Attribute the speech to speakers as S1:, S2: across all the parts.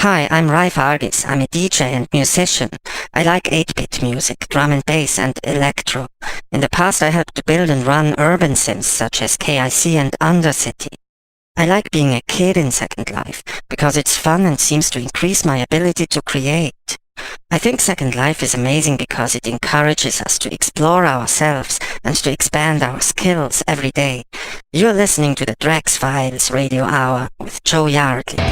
S1: Hi, I'm Raif Argis. I'm a DJ and musician. I like 8-bit music, drum and bass, and electro. In the past I helped to build and run urban sims such as KIC and Undercity. I like being a kid in Second Life, because it's fun and seems to increase my ability to create. I think Second Life is amazing because it encourages us to explore ourselves and to expand our skills every day. You're listening to the Drax Files Radio Hour with Joe Yardley.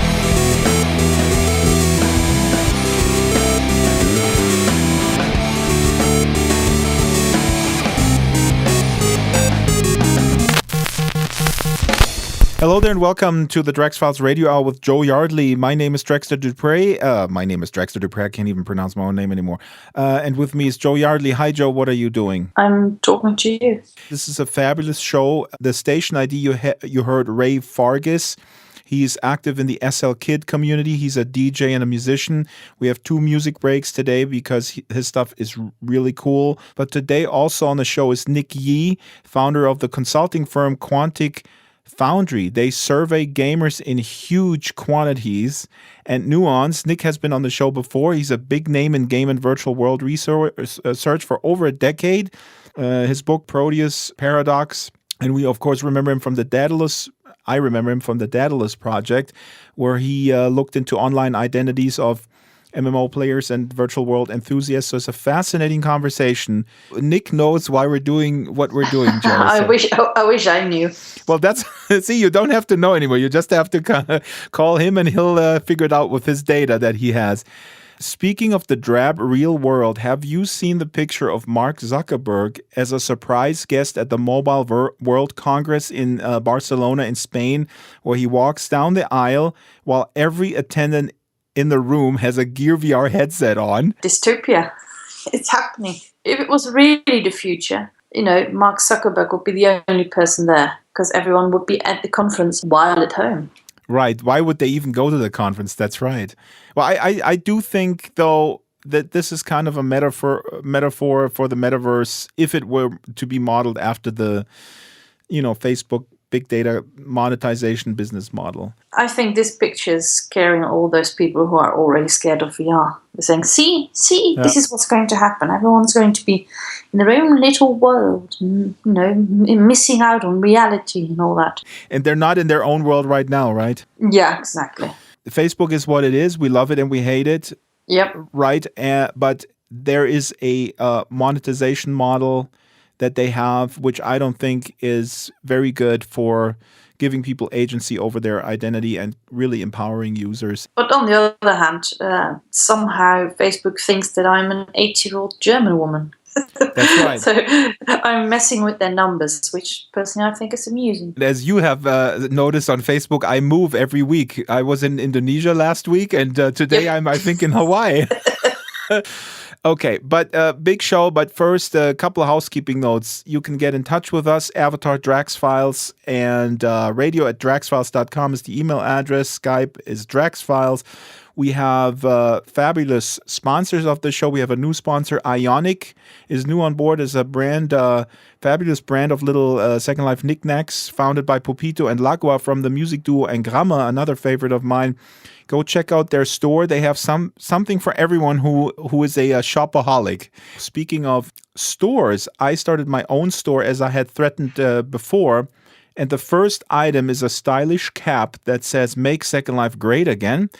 S2: Hello there and welcome to the Drax Files Radio Hour with Joe Yardley. My name is Draxter Dupre. I can't even pronounce my own name anymore. And with me is Joe Yardley. Hi, Joe. What are you doing?
S3: I'm talking to you.
S2: This is a fabulous show. The station ID you heard Ray Fargus. He's active in the SL Kid community. He's a DJ and a musician. We have 2 music breaks today because his stuff is really cool. But today also on the show is Nick Yee, founder of the consulting firm Quantic Foundry. They survey gamers in huge quantities and nuance. Nick has been on the show before. He's a big name in game and virtual world research for over a decade. His book, Proteus Paradox, and we, of course, remember him from the Daedalus. I remember him from the Daedalus project, where he looked into online identities of MMO players and virtual world enthusiasts. So it's a fascinating conversation. Nick knows why we're doing what we're doing, Joe.
S3: I wish I knew.
S2: Well, that's see, you don't have to know anymore. You just have to kind of call him and he'll figure it out with his data that he has. Speaking of the drab real world, have you seen the picture of Mark Zuckerberg as a surprise guest at the Mobile World Congress in Barcelona in Spain, where he walks down the aisle while every attendant in the room has a Gear VR headset on?
S3: Dystopia. It's happening. If it was really the future, Mark Zuckerberg would be the only person there because everyone would be at the conference while at home.
S2: Right. Why would they even go to the conference? That's right. Well, I do think, though, that this is kind of a metaphor for the metaverse if it were to be modeled after the, Facebook big data monetization business model.
S3: I think this picture is scaring all those people who are already scared of VR. They're saying, see, This is what's going to happen. Everyone's going to be in their own little world, missing out on reality and all that.
S2: And they're not in their own world right now, right?
S3: Yeah, exactly.
S2: Facebook is what it is. We love it and we hate it.
S3: Yep.
S2: Right. But there is a monetization model that they have, which I don't think is very good for giving people agency over their identity and really empowering users.
S3: But on the other hand, somehow Facebook thinks that I'm an 80-year-old German woman.
S2: That's right.
S3: So I'm messing with their numbers, which personally I think is amusing.
S2: As you have noticed on Facebook, I move every week. I was in Indonesia last week, and today I'm, I think, in Hawaii. Okay, but big show. But first, a couple of housekeeping notes. You can get in touch with us, Avatar Drax Files, and radio@draxfiles.com is the email address. Skype is Drax Files. We have fabulous sponsors of the show. We have a new sponsor, Ionic, is new on board as a brand, fabulous brand of little Second Life knickknacks, founded by Pupito and Lagua from the music duo Engramma, another favorite of mine. Go check out their store. They have something for everyone who is a shopaholic. Speaking of stores, I started my own store as I had threatened before. And the first item is a stylish cap that says, "Make Second Life Great Again."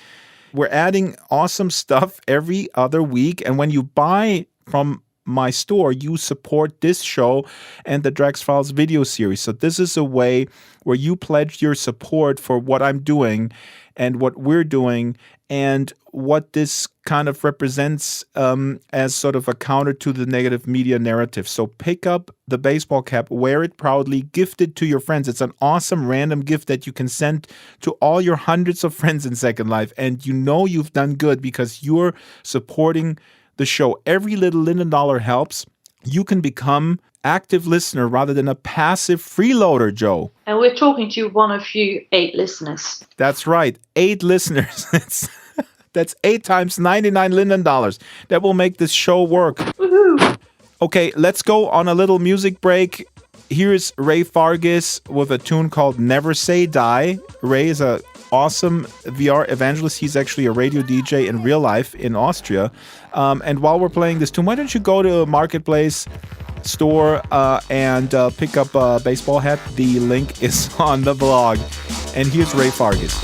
S2: We're adding awesome stuff every other week. And when you buy from my store, you support this show and the Drax Files video series. So this is a way where you pledge your support for what I'm doing and what we're doing and what this kind of represents as sort of a counter to the negative media narrative. So pick up the baseball cap, wear it proudly, gift it to your friends. It's an awesome random gift that you can send to all your hundreds of friends in Second Life. And you know you've done good because you're supporting the show. Every little Linden dollar helps. You can become active listener rather than a passive freeloader, Joe.
S3: And we're talking to one of you 8 listeners.
S2: That's right. 8 listeners. That's 8 times 99 Linden dollars. That will make this show work.
S3: Woohoo!
S2: Okay, let's go on a little music break. Here's Ray Fargus with a tune called Never Say Die. Ray is a awesome VR evangelist. He's actually a radio DJ in real life in Austria. And while we're playing this tune, why don't you go to a marketplace store and pick up a baseball hat? The link is on the blog. And here's Ray Fargus.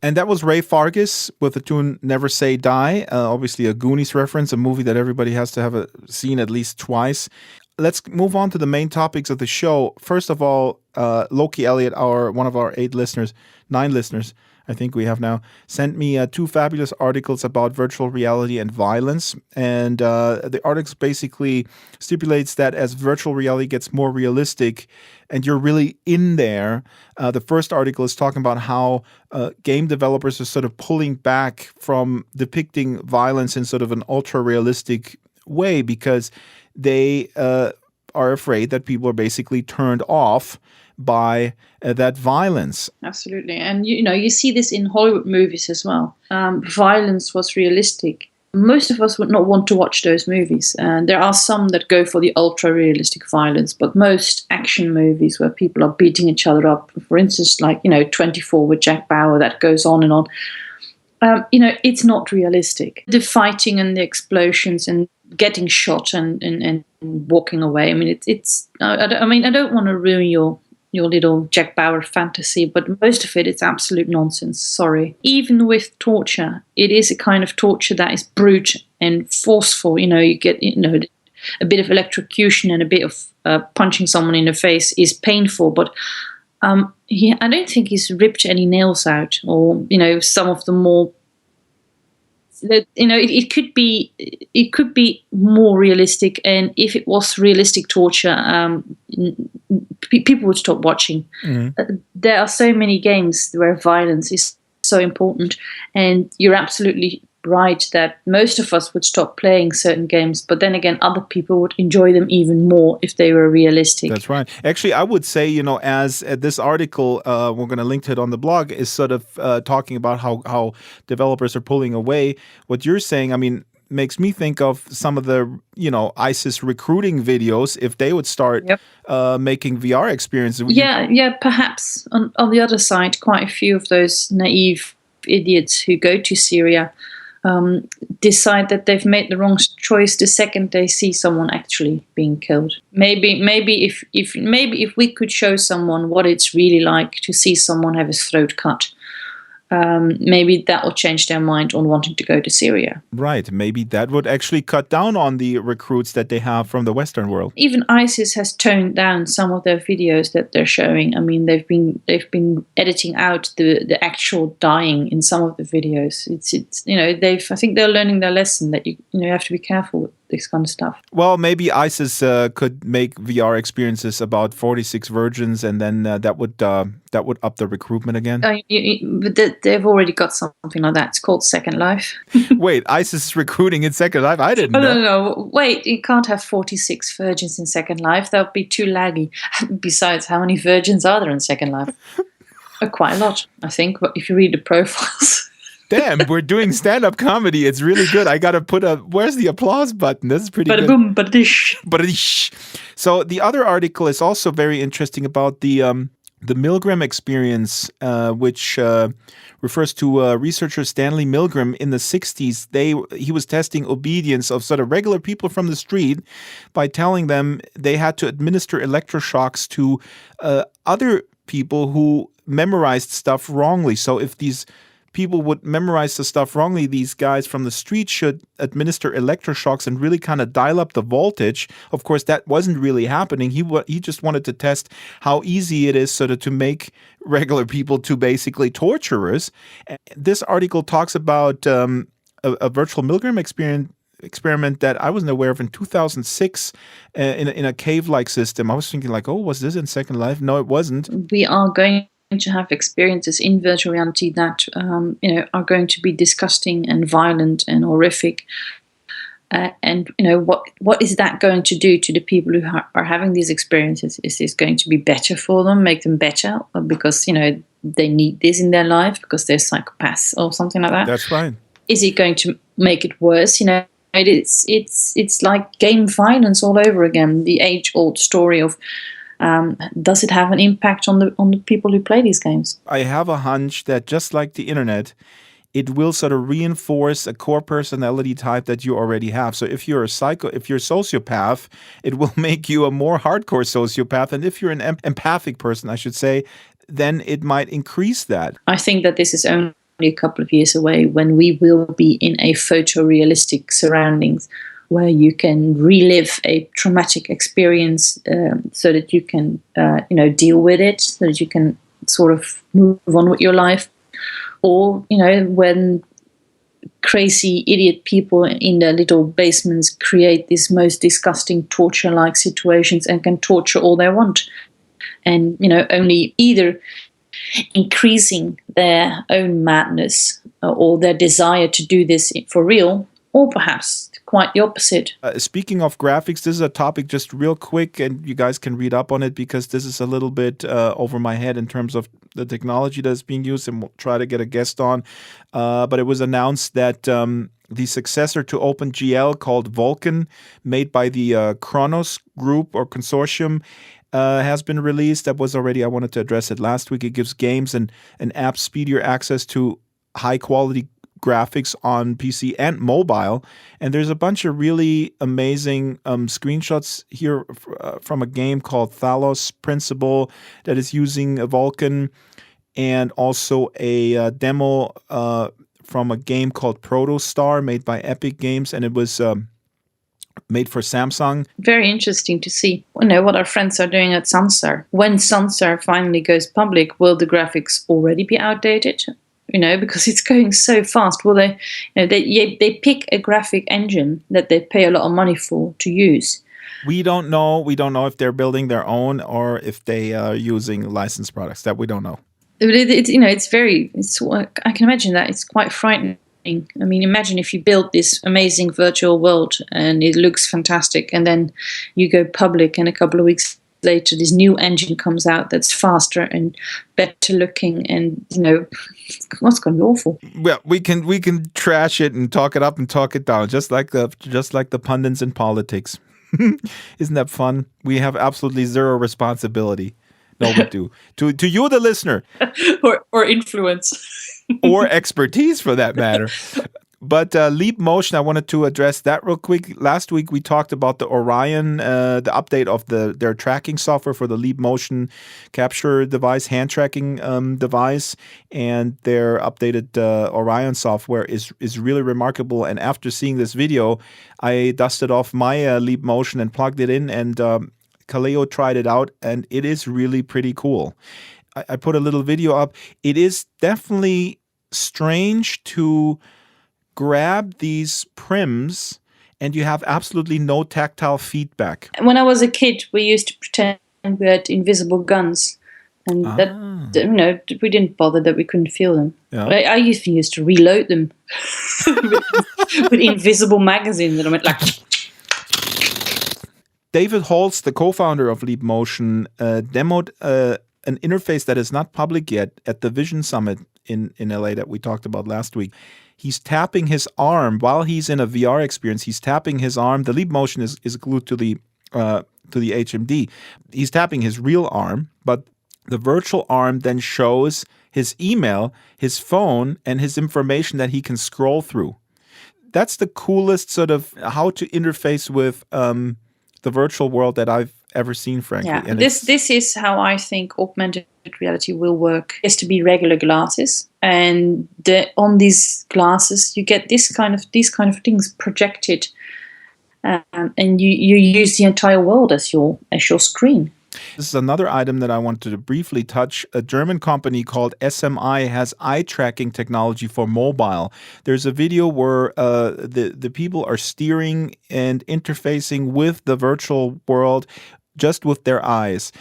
S2: And that was Ray Fargus with the tune Never Say Die, obviously a Goonies reference, a movie that everybody has to have seen at least twice. Let's move on to the main topics of the show. First of all, Loki Elliott, one of our 9 listeners, I think we have now, sent me 2 fabulous articles about virtual reality and violence. And the articles basically stipulates that as virtual reality gets more realistic and you're really in there, the first article is talking about how game developers are sort of pulling back from depicting violence in sort of an ultra-realistic way because they are afraid that people are basically turned off by that violence.
S3: Absolutely. And, you see this in Hollywood movies as well. Violence was realistic. Most of us would not want to watch those movies. And there are some that go for the ultra-realistic violence, but most action movies where people are beating each other up, for instance, like, 24 with Jack Bauer, that goes on and on. It's not realistic. The fighting and the explosions and getting shot and walking away. I mean, I don't want to ruin your little Jack Bauer fantasy, but most of it's absolute nonsense. Sorry. Even with torture, it is a kind of torture that is brute and forceful. You get, a bit of electrocution and a bit of punching someone in the face is painful, but I don't think he's ripped any nails out, or some of the more. It could be more realistic, and if it was realistic torture, people would stop watching. Mm-hmm. There are so many games where violence is so important, and you're absolutely right that most of us would stop playing certain games, but then again, other people would enjoy them even more if they were realistic.
S2: That's right. Actually, I would say, as this article, we're going to link to it on the blog, is sort of talking about how developers are pulling away. What you're saying, I mean, makes me think of some of the, ISIS recruiting videos, if they would start making VR experiences.
S3: Yeah, perhaps. On the other side, quite a few of those naive idiots who go to Syria decide that they've made the wrong choice the second they see someone actually being killed. Maybe if we could show someone what it's really like to see someone have his throat cut, maybe that will change their mind on wanting to go to Syria.
S2: Right. Maybe that would actually cut down on the recruits that they have from the Western world.
S3: Even ISIS has toned down some of their videos that they're showing. I mean, they've been editing out the actual dying in some of the videos. I think they're learning their lesson that you have to be careful with this kind of stuff.
S2: Well, maybe ISIS could make VR experiences about 46 virgins, and then that would up the recruitment again.
S3: But they've already got something like that. It's called Second Life.
S2: Wait, ISIS is recruiting in Second Life? I didn't know.
S3: No. Wait, you can't have 46 virgins in Second Life. That would be too laggy. Besides, how many virgins are there in Second Life? Quite a lot, I think. But if you read the profiles.
S2: Damn, we're doing stand-up comedy. It's really good. I got to put where's the applause button? This is pretty good.
S3: Bada-boom, bada-dish.
S2: Bada-dish. So the other article is also very interesting about the Milgram experience, which refers to researcher Stanley Milgram in the 60s. He was testing obedience of sort of regular people from the street by telling them they had to administer electroshocks to other people who memorized stuff wrongly. So if these people would memorize the stuff wrongly, these guys from the street should administer electroshocks and really kind of dial up the voltage. Of course, that wasn't really happening. He just wanted to test how easy it is sort of to make regular people to basically torturers. This article talks about a virtual Milgram experiment that I wasn't aware of in 2006 in a cave-like system. I was thinking like, oh, was this in Second Life? No, it wasn't.
S3: We are going to have experiences in virtual reality that are going to be disgusting and violent and horrific. And what is that going to do to the people who are having these experiences? Is this going to be better for them, make them better, because they need this in their life because they're psychopaths or something like that?
S2: That's right.
S3: Is it going to make it worse? It's like game violence all over again. The age-old story of does it have an impact on the people who play these games?
S2: I have a hunch that just like the internet, it will sort of reinforce a core personality type that you already have. So if you're a sociopath, it will make you a more hardcore sociopath. And if you're an empathic person, I should say, then it might increase that.
S3: I think that this is only a couple of years away when we will be in a photorealistic surroundings where you can relive a traumatic experience so that you can deal with it, so that you can sort of move on with your life. Or, when crazy idiot people in their little basements create these most disgusting torture-like situations and can torture all they want. And, only either increasing their own madness or their desire to do this for real, or perhaps quite the opposite.
S2: Speaking of graphics, this is a topic just real quick, and you guys can read up on it because this is a little bit over my head in terms of the technology that's being used, and we'll try to get a guest on. But it was announced that the successor to OpenGL called Vulkan, made by the Kronos group or consortium, has been released. That was already, I wanted to address it last week. It gives games and apps speedier access to high-quality graphics on PC and mobile. And there's a bunch of really amazing screenshots here from a game called Thalos Principle that is using a Vulkan, and also a demo from a game called Protostar made by Epic Games, and it was made for Samsung.
S3: Very interesting to see what our friends are doing at Sunstar. When Sunstar finally goes public, will the graphics already be outdated? Because it's going so fast. Will they? They pick a graphic engine that they pay a lot of money for to use.
S2: We don't know. We don't know if they're building their own or if they are using licensed products. That we don't know. I can imagine that it's quite frightening. I mean, imagine if you build this amazing virtual world and it looks fantastic, and then you go public, and a couple of weeks later this new engine comes out that's faster and better looking, and what's going to be awful. Well, we can trash it and talk it up and talk it down, just like the pundits in politics. Isn't that fun? We have absolutely zero responsibility. No, we do. To you, the listener,
S3: or influence,
S2: or expertise for that matter. But Leap Motion, I wanted to address that real quick. Last week we talked about the Orion, the update of their tracking software for the Leap Motion capture device, hand tracking device, and their updated Orion software is really remarkable. And after seeing this video, I dusted off my Leap Motion and plugged it in, and Kaleo tried it out, and it is really pretty cool. I put a little video up. It is definitely strange to grab these prims and you have absolutely no tactile feedback.
S3: When I was a kid, we used to pretend we had invisible guns, and that we didn't bother that we couldn't feel them. Yeah. I used to reload them with invisible magazines, and I went like.
S2: David Holtz, the co-founder of Leap Motion, demoed an interface that is not public yet at the Vision Summit in LA that we talked about last week. He's tapping his arm while he's in a VR experience. He's tapping his arm. The Leap Motion is glued to the HMD. He's tapping his real arm, but the virtual arm then shows his email, his phone, and his information that he can scroll through. That's the coolest sort of how to interface with the virtual world that I've ever seen, frankly.
S3: Yeah,
S2: And
S3: this is how I think augmented reality will work is to be regular glasses, and on these glasses you get these kind of things projected, and you use the entire world as your screen.
S2: This is another item that I wanted to briefly touch. A German company called SMI has eye tracking technology for mobile. There's a video where the people are steering and interfacing with the virtual world just with their eyes.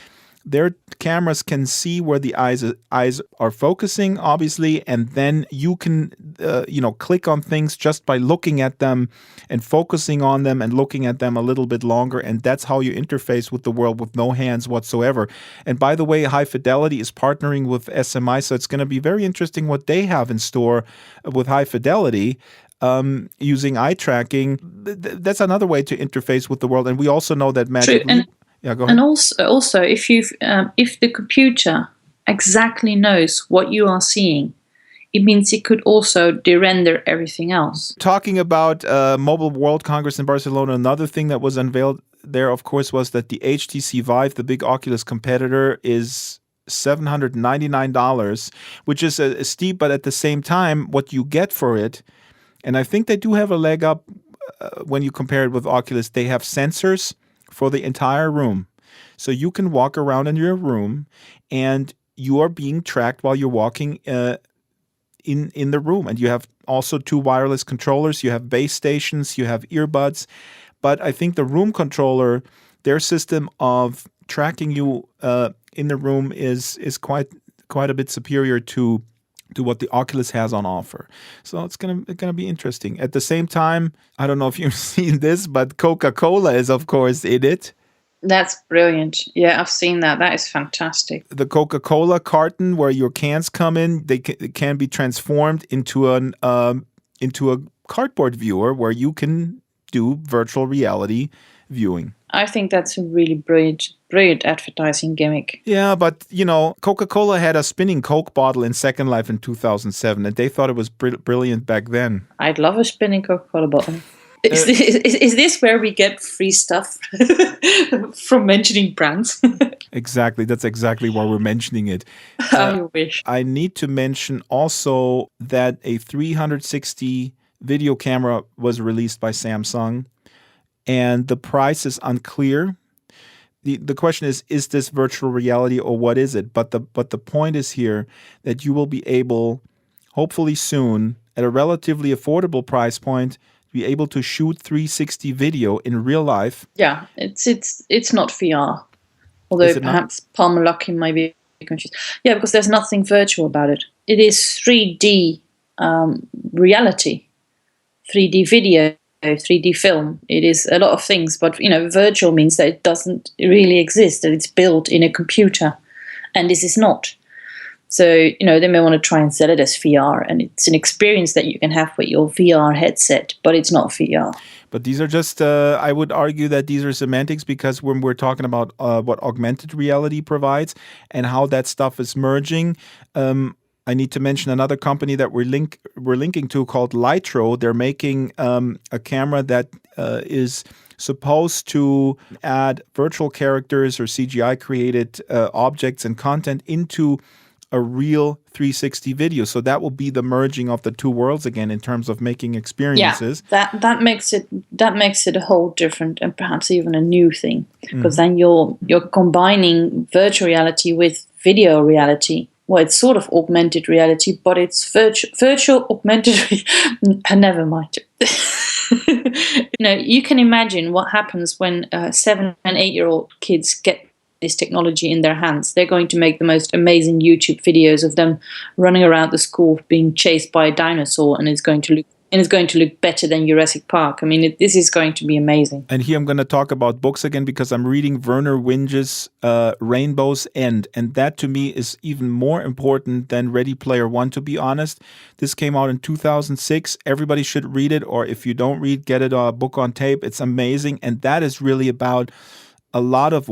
S2: Their cameras can see where the eyes are focusing, obviously, and then you can, click on things just by looking at them and focusing on them and looking at them a little bit longer, and that's how you interface with the world with no hands whatsoever. And by the way, High Fidelity is partnering with SMI, so it's going to be very interesting what they have in store with High Fidelity. Using eye tracking, that's another way to interface with the world, and we also know that Magic Leap. Yeah, go ahead.
S3: And also, if the computer exactly knows what you are seeing, it means it could also de-render everything else.
S2: Talking about Mobile World Congress in Barcelona, another thing that was unveiled there, of course, was that the HTC Vive, the big Oculus competitor, is $799, which is steep, but at the same time, what you get for it, and I think they do have a leg up when you compare it with Oculus, they have sensors for the entire room. So you can walk around in your room and you are being tracked while you're walking in the room. And you have also 2 wireless controllers, you have base stations, you have earbuds. But I think the room controller, their system of tracking you in the room is quite a bit superior to what the Oculus has on offer. So it's gonna be interesting. At the same time, I don't know if you've seen this, but Coca-Cola is, of course, in it.
S3: That's brilliant. Yeah, I've seen that. That is fantastic.
S2: The Coca-Cola carton where your cans come in, they can be transformed into a cardboard viewer where you can do virtual reality viewing.
S3: I think that's a really brilliant advertising gimmick.
S2: Yeah, but, Coca-Cola had a spinning Coke bottle in Second Life in 2007, and they thought it was brilliant back then.
S3: I'd love a spinning Coca-Cola bottle. Is this where we get free stuff from mentioning brands?
S2: Exactly. That's exactly why we're mentioning it.
S3: I wish.
S2: I need to mention also that a 360 video camera was released by Samsung, and the price is unclear. The question is this virtual reality or what is it? But the point is here that you will be able, hopefully soon, at a relatively affordable price point, be able to shoot 360 video in real life.
S3: Yeah, it's not VR. Although perhaps Palmer Luckey might be confused. Yeah, because there's nothing virtual about it. It is 3D reality, 3D video, 3D film. It is a lot of things, but virtual means that it doesn't really exist, that it's built in a computer, and this is not. So, they may want to try and sell it as VR, and it's an experience that you can have with your VR headset, but it's not VR.
S2: But these are just, I would argue that these are semantics, because when we're talking about what augmented reality provides and how that stuff is merging, I need to mention another company that we're linking to called Lytro. They're making a camera that is supposed to add virtual characters or CGI-created objects and content into a real 360 video. So that will be the merging of the two worlds again in terms of making experiences.
S3: Yeah, that makes it a whole different and perhaps even a new thing, because then you're combining virtual reality with video reality. Well, it's sort of augmented reality, but it's virtual augmented. Never mind. You can imagine what happens when 7 and 8-year-old kids get this technology in their hands. They're going to make the most amazing YouTube videos of them running around the school being chased by a dinosaur, and it's going to look better than Jurassic Park. I mean, this is going to be amazing.
S2: And here I'm going to talk about books again, because I'm reading Werner Winge's Rainbow's End, and that to me is even more important than Ready Player One, to be honest. This came out in 2006. Everybody should read it, or if you don't read, get it a book on tape. It's amazing, and that is really about a lot of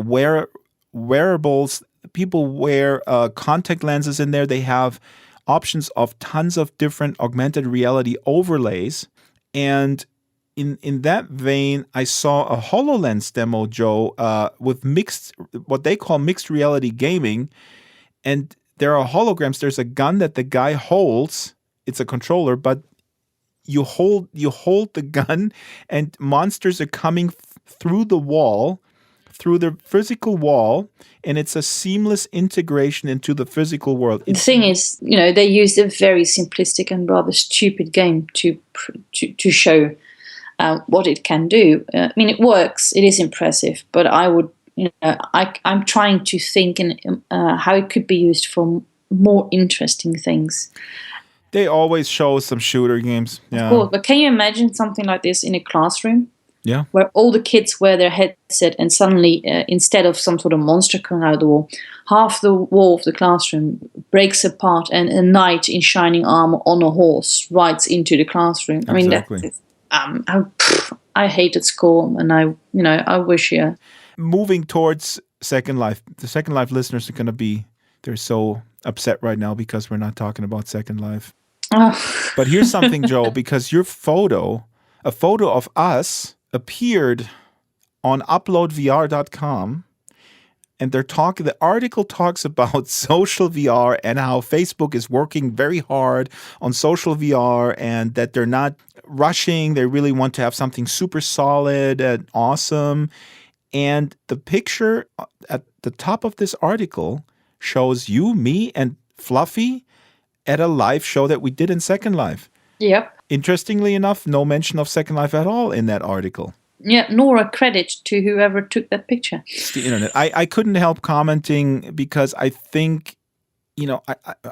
S2: wearables. People wear contact lenses in there. They have options of tons of different augmented reality overlays. And in that vein, I saw a HoloLens demo, Joe, with what they call mixed reality gaming. And there are holograms. There's a gun that the guy holds. It's a controller, but you hold the gun, and monsters are coming through the wall, through the physical wall, and it's a seamless integration into the physical world.
S3: The thing is, they used a very simplistic and rather stupid game to show what it can do. I mean, it works. It is impressive, but I would, I'm trying to think how it could be used for more interesting things.
S2: They always show some shooter games. Yeah.
S3: Of course, but can you imagine something like this in a classroom?
S2: Yeah.
S3: Where all the kids wear their headset, and suddenly, instead of some sort of monster coming out of the wall, half the wall of the classroom breaks apart, and a knight in shining armor on a horse rides into the classroom.
S2: Exactly.
S3: I mean, I hated school, and I wish.
S2: Moving towards Second Life, the Second Life listeners are they're so upset right now because we're not talking about Second Life. But here's something, Joe, because your a photo of us appeared on uploadvr.com, and the article talks about social VR and how Facebook is working very hard on social VR, and that they're not rushing. They really want to have something super solid and awesome. And the picture at the top of this article shows you, me, and Fluffy at a live show that we did in Second Life.
S3: Yep.
S2: Interestingly enough, no mention of Second Life at all in that article.
S3: Yeah, nor a credit to whoever took that picture.
S2: It's the internet. I couldn't help commenting because I think,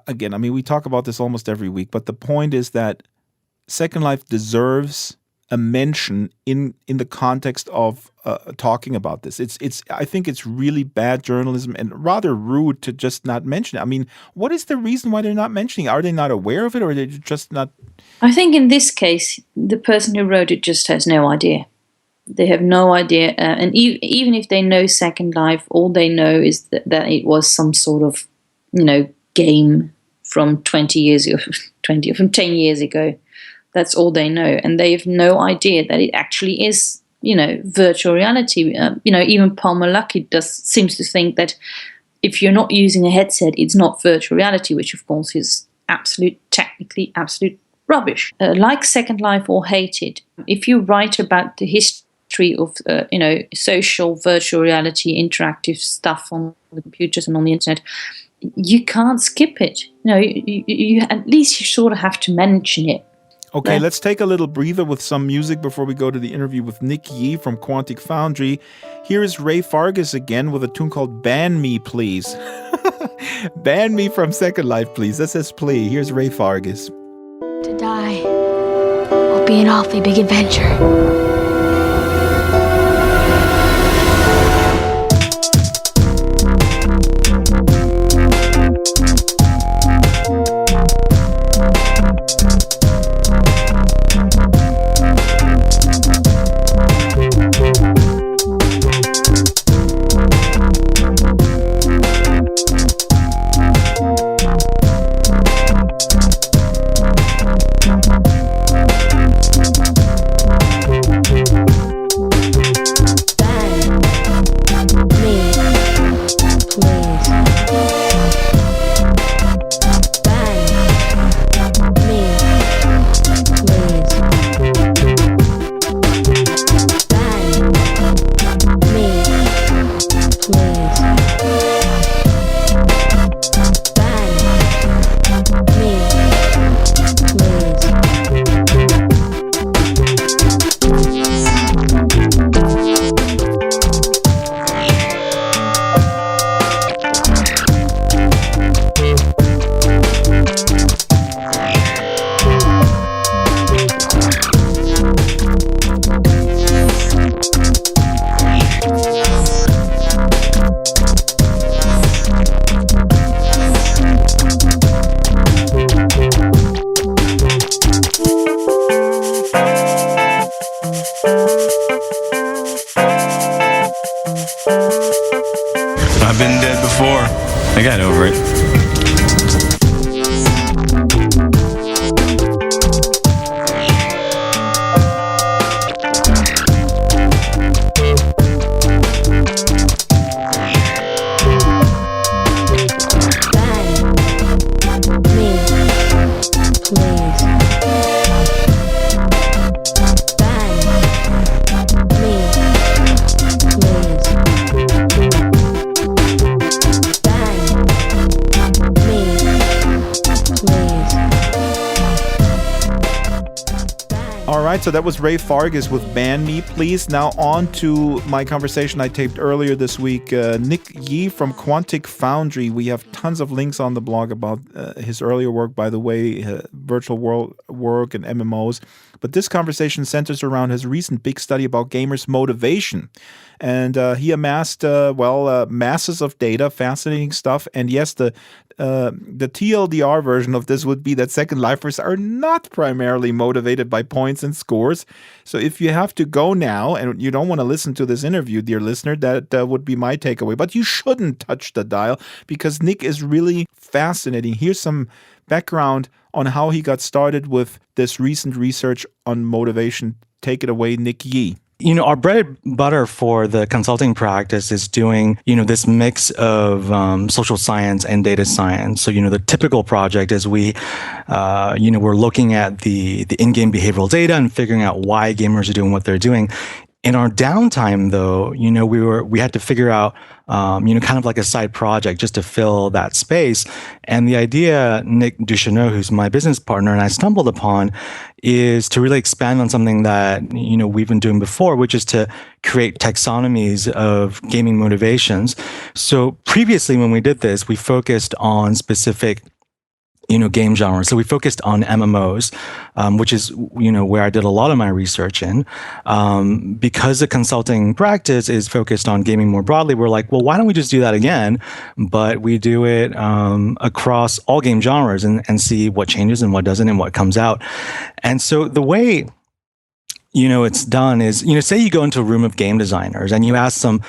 S2: again, we talk about this almost every week, but the point is that Second Life deserves a mention in the context of talking about this. I think it's really bad journalism and rather rude to just not mention it. What is the reason why they're not mentioning it? Are they not aware of it, or are they just not?
S3: I think in this case, the person who wrote it just has no idea. They have no idea, and even if they know Second Life, all they know is that it was some sort of, game from 20 years ago, from 10 years ago. That's all they know, and they have no idea that it actually is, virtual reality. Even Palmer Luckey seems to think that if you're not using a headset, it's not virtual reality, which of course is technically absolute rubbish. Like Second Life or hate it, if you write about the history of social virtual reality interactive stuff on the computers and on the internet, you can't skip it. You at least you sort of have to mention it.
S2: Okay, let's take a little breather with some music before we go to the interview with Nick Yee from Quantic Foundry. Here is Ray Fargus again with a tune called Ban Me, Please. Ban me from Second Life, please. That says plea. Here's Ray Fargus.
S4: To die will be an awfully big adventure.
S5: I've been dead before. I got over it.
S2: right, so that was Ray Fargus with Ban Me Please. Now on to my conversation I taped earlier this week. Nick Yee from Quantic Foundry. We have tons of links on the blog about his earlier work, by the way, virtual world work and MMOs. But this conversation centers around his recent big study about gamers' motivation. And he amassed, masses of data, fascinating stuff. And yes, the TLDR version of this would be that Second Lifers are not primarily motivated by points and scores. So if you have to go now and you don't want to listen to this interview, dear listener, that would be my takeaway. But you shouldn't touch the dial because Nick is really fascinating. Here's some background on how he got started with this recent research on motivation. Take it away, Nick Yee.
S6: Our bread and butter for the consulting practice is doing, this mix of social science and data science. So, the typical project is we're looking at the in-game behavioral data and figuring out why gamers are doing what they're doing. In our downtime, though, we had to figure out, kind of like a side project just to fill that space. And the idea Nick Ducheneau, who's my business partner, and I stumbled upon is to really expand on something that, we've been doing before, which is to create taxonomies of gaming motivations. So previously, when we did this, we focused on specific game genres. So we focused on MMOs, which is, where I did a lot of my research in. Because the consulting practice is focused on gaming more broadly, we're like, well, why don't we just do that again? But we do it across all game genres and see what changes and what doesn't and what comes out. And so the way it's done is, say you go into a room of game designers and you ask them,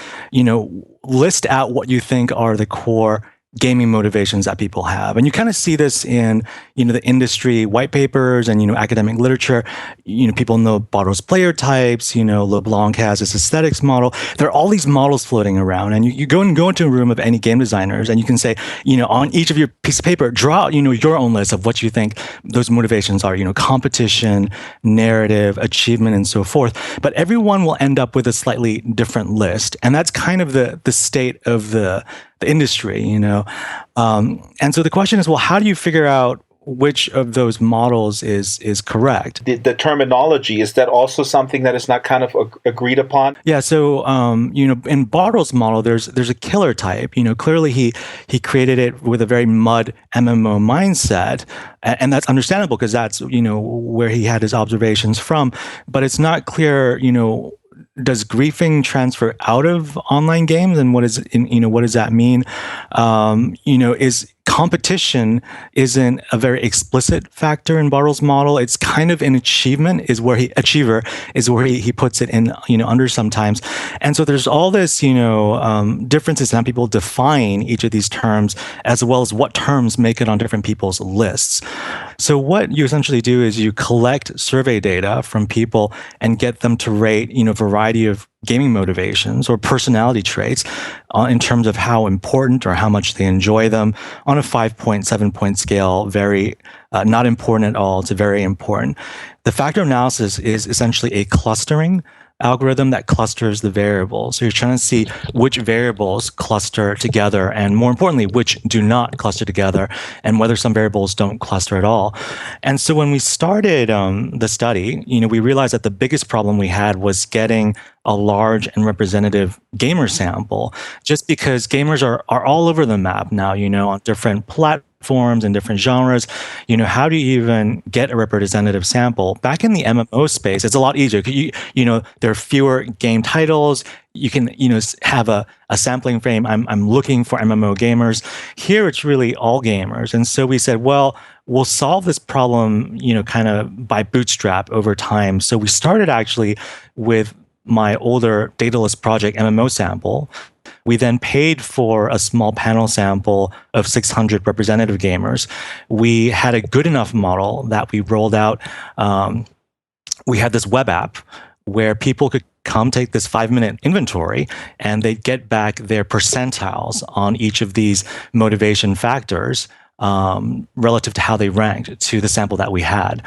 S6: list out what you think are the core gaming motivations that people have. And you kind of see this in, the industry white papers and, academic literature. People know Bartol's player types, LeBlanc has this aesthetics model. There are all these models floating around. And you go into a room of any game designers and you can say, on each of your piece of paper, draw out, your own list of what you think those motivations are, competition, narrative, achievement, and so forth. But everyone will end up with a slightly different list. And that's kind of the state of the industry, and so the question is, well, how do you figure out which of those models is correct?
S2: The terminology, is that also something that is not kind of agreed upon?
S6: Yeah, so in Bartol's model, there's a killer type. Clearly he created it with a very mud MMO mindset, and that's understandable because that's where he had his observations from. But it's not clear, does griefing transfer out of online games, and what does that mean? Is competition isn't a very explicit factor in Bartol's model. It's kind of an achiever is where he puts it in, under sometimes. And so there's all this, differences in how people define each of these terms, as well as what terms make it on different people's lists. So what you essentially do is you collect survey data from people and get them to rate, a variety of gaming motivations or personality traits in terms of how important or how much they enjoy them on a 5-point, 7-point scale, very not important at all to very important. The factor analysis is essentially a clustering algorithm that clusters the variables. So you're trying to see which variables cluster together, and more importantly, which do not cluster together, and whether some variables don't cluster at all. And so when we started the study, we realized that the biggest problem we had was getting a large and representative gamer sample, just because gamers are all over the map now, on different platforms and different genres. How do you even get a representative sample? Back in the MMO space, it's a lot easier. There are fewer game titles. You can, have a sampling frame. I'm looking for MMO gamers. Here, it's really all gamers. And so we said, well, we'll solve this problem, kind of by bootstrap over time. So we started actually with my older Daedalus project MMO sample. We then paid for a small panel sample of 600 representative gamers. We had a good enough model that we rolled out. We had this web app where people could come take this 5-minute inventory and they'd get back their percentiles on each of these motivation factors relative to how they ranked to the sample that we had.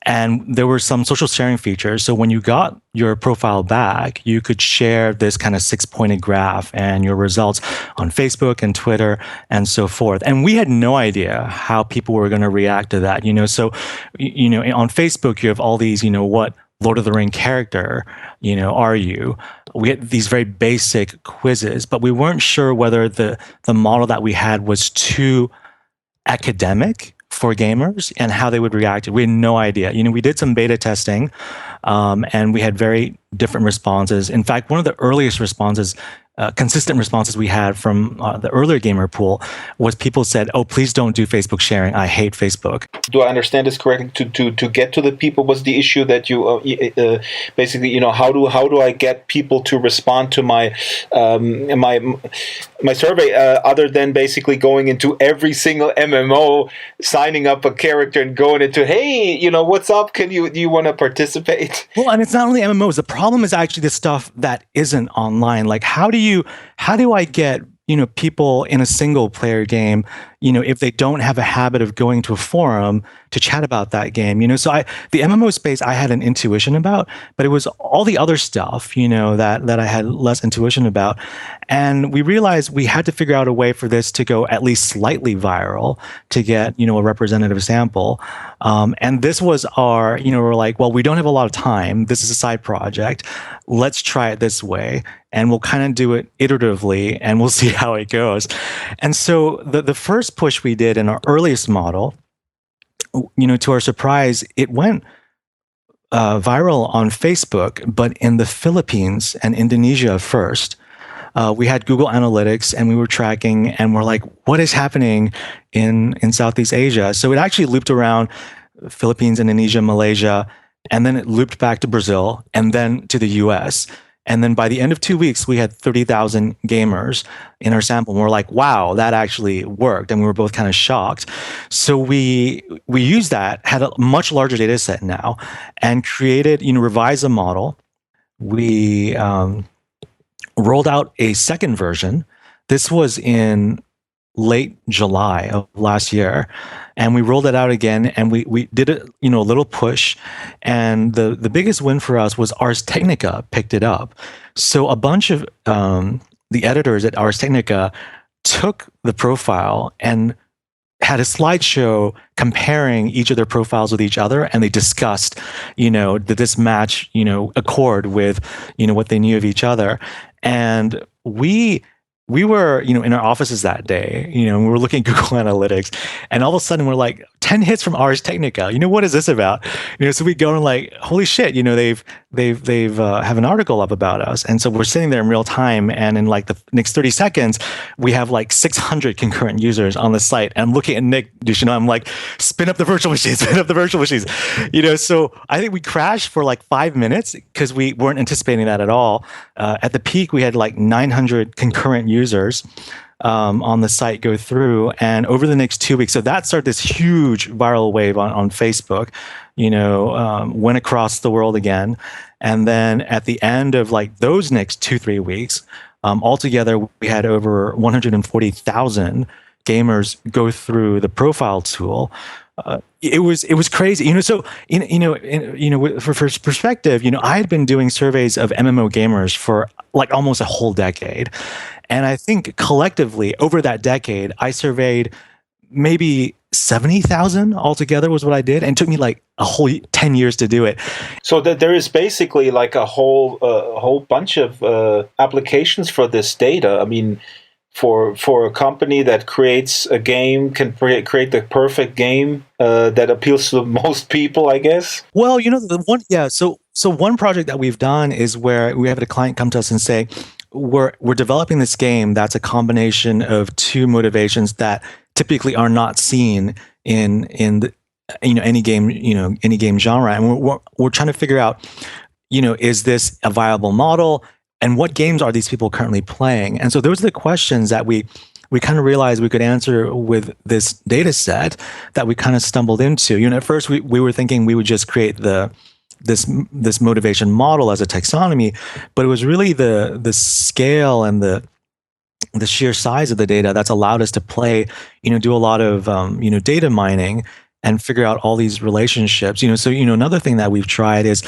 S6: And there were some social sharing features. So when you got your profile back, you could share this kind of 6-pointed graph and your results on Facebook and Twitter and so forth. And we had no idea how people were going to react to that. So on Facebook, you have all these, what Lord of the Ring character, are you? We had these very basic quizzes, but we weren't sure whether the model that we had was too academic for gamers and how they would react. We had no idea. We did some beta testing, and we had very different responses. In fact, one of the earliest responses, consistent responses we had from the earlier gamer pool was people said, "Oh, please don't do Facebook sharing. I hate Facebook."
S2: Do I understand this correctly? To get to the people was the issue that you basically, how do I get people to respond to my my survey other than basically going into every single MMO, signing up a character and going into, hey, what's up? Do you want to participate?
S6: Well, and it's not only MMOs. The problem is actually the stuff that isn't online. Like, how do I get people in a single player game, if they don't have a habit of going to a forum to chat about that game, so the MMO space I had an intuition about, but it was all the other stuff, that I had less intuition about. And we realized we had to figure out a way for this to go at least slightly viral to get, a representative sample. And this was our, we're like, well, we don't have a lot of time. This is a side project. Let's try it this way. And we'll kind of do it iteratively and we'll see how it goes. And so the first push we did in our earliest model, to our surprise, it went viral on Facebook, but in the Philippines and Indonesia first. We had Google Analytics and we were tracking and we're like, what is happening in Southeast Asia? So it actually looped around Philippines, Indonesia, Malaysia, and then it looped back to Brazil and then to the US. And then by the end of 2 weeks, we had 30,000 gamers in our sample. And we're like, wow, that actually worked. And we were both kind of shocked. So we used that, had a much larger data set now, and created, revised the model. We rolled out a second version. This was in late July of last year. And we rolled it out again and we did a little push. And the biggest win for us was Ars Technica picked it up. So a bunch of the editors at Ars Technica took the profile and had a slideshow comparing each of their profiles with each other, and they discussed, did this match, accord with, what they knew of each other. And we were, in our offices that day, and we were looking at Google Analytics, and all of a sudden we're like, 10 hits from Ars Technica. What is this about? So we go and like, holy shit, they've have an article up about us. And so we're sitting there in real time, and in like the next 30 seconds, we have like 600 concurrent users on the site. And I'm looking at Nick, I'm like, spin up the virtual machines, spin up the virtual machines. So I think we crashed for like 5 minutes because we weren't anticipating that at all. At the peak, we had like 900 concurrent users on the site go through, and over the next 2 weeks, so that started this huge viral wave on Facebook, went across the world again. And then at the end of like those next 2-3 weeks, altogether, we had over 140,000 gamers go through the profile tool. It was crazy, So, for perspective, I had been doing surveys of MMO gamers for like almost a whole decade, and I think collectively over that decade, I surveyed maybe 70,000 altogether was what I did, and it took me like a whole 10 years to do it.
S2: So that there is basically like a whole bunch of applications for this data. I mean, for a company that creates a game, can create the perfect game that appeals to most people, I guess.
S6: Well, So one project that we've done is where we have a client come to us and say, we're developing this game that's a combination of two motivations that typically are not seen in the, any game genre, and we're trying to figure out, is this a viable model? And what games are these people currently playing? And so those are the questions that we kind of realized we could answer with this data set that we kind of stumbled into. At first we were thinking we would just create this motivation model as a taxonomy, but it was really the scale and the sheer size of the data that's allowed us to play, do a lot of data mining and figure out all these relationships. So another thing that we've tried is,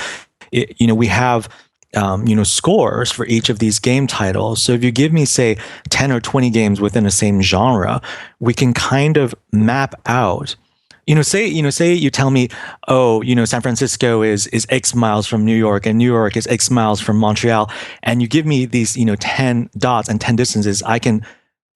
S6: we have scores for each of these game titles. So if you give me, say, 10 or 20 games within the same genre, we can kind of map out. Say you tell me, San Francisco is X miles from New York, and New York is X miles from Montreal, and you give me these 10 dots and 10 distances. I can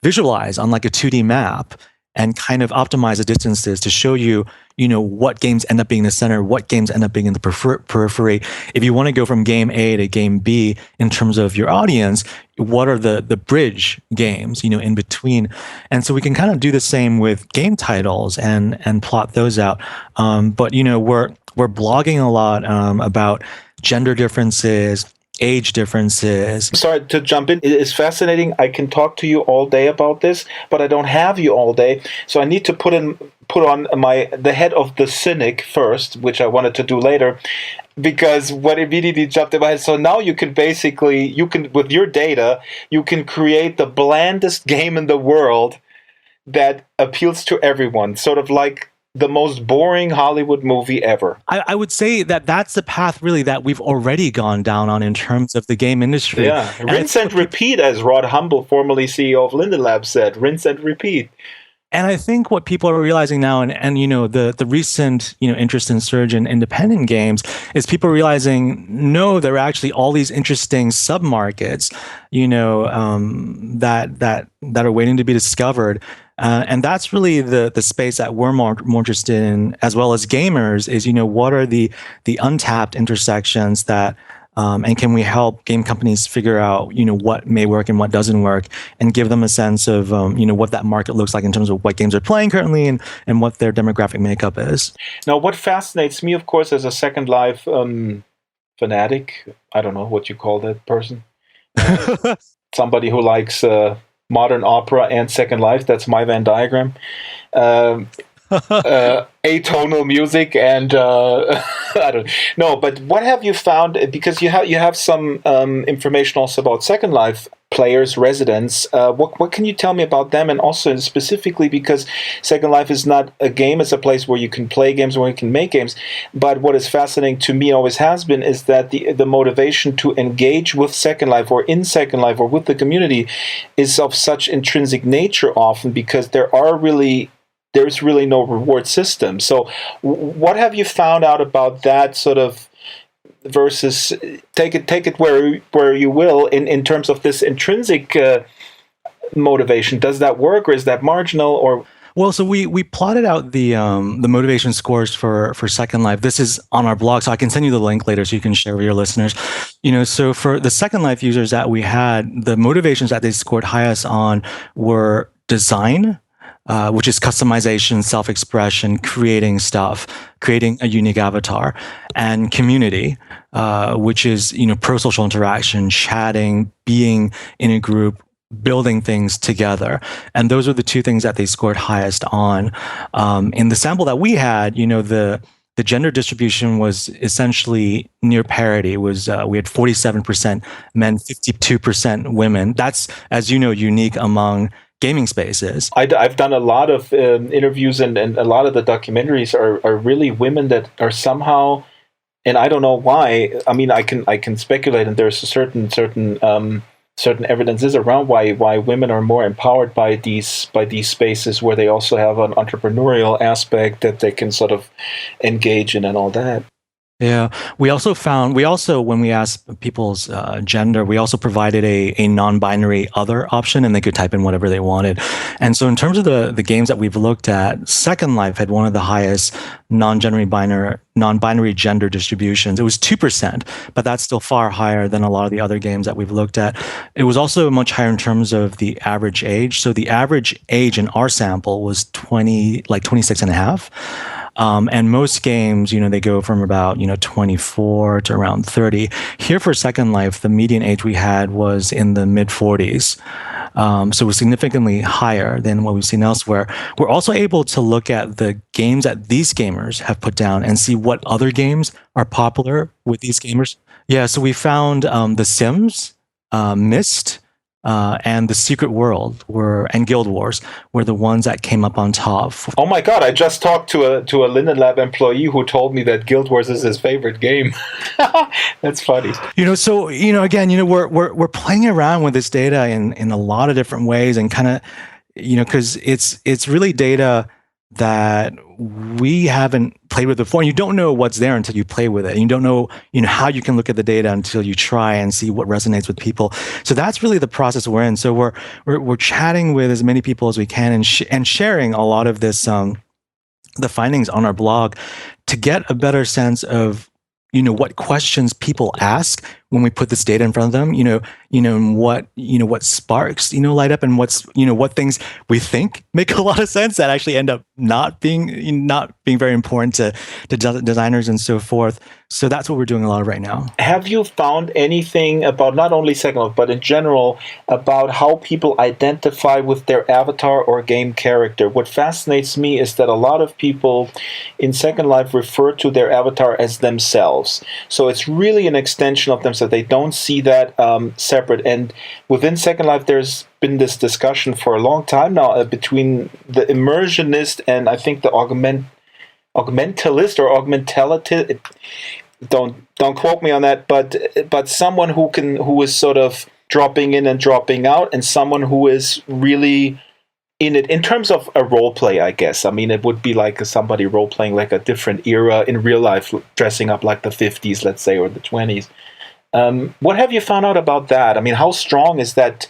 S6: visualize on like a 2D map and kind of optimize the distances to show you, what games end up being in the center, what games end up being in the periphery. If you want to go from game A to game B in terms of your audience, what are the bridge games, in between? And so we can kind of do the same with game titles and plot those out. But we're blogging a lot about gender differences, age differences.
S2: Sorry to jump in. It is fascinating. I can talk to you all day about this, but I don't have you all day. So I need to put on the head of the cynic first, which I wanted to do later, because what immediately jumped in my head. So now you can with your data, you can create the blandest game in the world that appeals to everyone, sort of like the most boring Hollywood movie ever.
S6: I would say that that's the path really that we've already gone down on in terms of the game industry.
S2: Yeah, rinse and repeat, as Rod Humble, formerly CEO of Linden Lab, said. Rinse and repeat.
S6: And I think what people are realizing now, and the recent interest in surge in independent games, is people realizing no, there are actually all these interesting submarkets, that are waiting to be discovered. And that's really the space that we're more interested in, as well as gamers, is what are the untapped intersections that and can we help game companies figure out what may work and what doesn't work, and give them a sense of what that market looks like in terms of what games are playing currently and what their demographic makeup is.
S2: Now, what fascinates me, of course, as a Second Life fanatic, I don't know what you call that person, somebody who likes modern opera and Second Life. That's my Venn diagram. Atonal music and I don't know. But what have you found? Because you have some information also about Second Life players, residents. What can you tell me about them? And also specifically because Second Life is not a game; it's a place where you can play games, where you can make games. But what is fascinating to me, always has been, is that the motivation to engage with Second Life or in Second Life or with the community is of such intrinsic nature often, because there's really no reward system. So what have you found out about that sort of versus take it where you will in terms of this intrinsic motivation? Does that work, or is that marginal? Or
S6: well, so we plotted out the motivation scores for Second Life. This is on our blog, so I can send you the link later so you can share with your listeners. So for the Second Life users that we had, the motivations that they scored highest on were design, which is customization, self-expression, creating stuff, creating a unique avatar, and community, which is pro-social interaction, chatting, being in a group, building things together. And those are the two things that they scored highest on. In the sample that we had, the gender distribution was essentially near parity. We had 47% men, 52% women. That's, as you know, unique among gaming spaces.
S2: I've done a lot of interviews, and a lot of the documentaries are really women that are somehow, and I don't know why. I mean, I can speculate, and there's a certain evidences around why women are more empowered by these spaces, where they also have an entrepreneurial aspect that they can sort of engage in and all that.
S6: Yeah, we also when we asked people's gender, we also provided a non-binary other option, and they could type in whatever they wanted. And so in terms of the games that we've looked at, Second Life had one of the highest non-binary gender distributions. It was 2%, but that's still far higher than a lot of the other games that we've looked at. It was also much higher in terms of the average age. So the average age in our sample was 26 and a half. And most games, they go from about, 24 to around 30. Here for Second Life, the median age we had was in the mid 40s. So it was significantly higher than what we've seen elsewhere. We're also able to look at the games that these gamers have put down and see what other games are popular with these gamers. Yeah, so we found The Sims, Myst, and the Secret World and Guild Wars were the ones that came up on top.
S2: Oh my God! I just talked to a Linden Lab employee who told me that Guild Wars is his favorite game. That's funny.
S6: So again, we're playing around with this data in a lot of different ways, and kind of, because it's really data that we haven't played with before. And you don't know what's there until you play with it. And you don't know, how you can look at the data until you try and see what resonates with people. So that's really the process we're in. So we're chatting with as many people as we can and sharing a lot of this, the findings on our blog, to get a better sense of, what questions people ask when we put this data in front of them, and what sparks, light up, and what things we think make a lot of sense that actually end up not being very important to designers and so forth. So that's what we're doing a lot of right now.
S2: Have you found anything about not only Second Life, but in general, about how people identify with their avatar or game character? What fascinates me is that a lot of people in Second Life refer to their avatar as themselves. So it's really an extension of themselves. They don't see that separate. And within Second Life, there's been this discussion for a long time now between the immersionist and I think the augmentalist or augmentalist. Don't quote me on that, but someone who is sort of dropping in and dropping out, and someone who is really in it in terms of a role play, I guess. I mean, it would be like somebody role playing like a different era in real life, dressing up like the 50s, let's say, or the 20s. What have you found out about that? I mean, how strong is that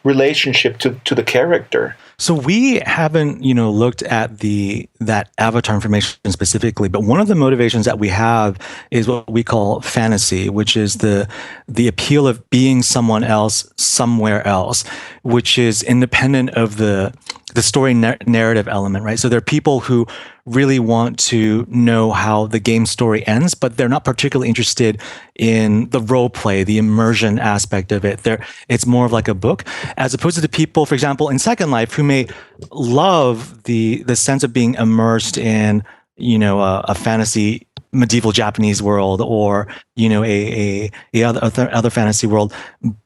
S2: relationship to the character?
S6: So we haven't, looked at that avatar information specifically, but one of the motivations that we have is what we call fantasy, which is the appeal of being someone else somewhere else, which is independent of the story narrative element, right? So there are people who really want to know how the game story ends, but they're not particularly interested in the role play, the immersion aspect of it. It's more of like a book, as opposed to the people, for example, in Second Life, who may love the sense of being immersed in, a fantasy medieval Japanese world, or a other fantasy world,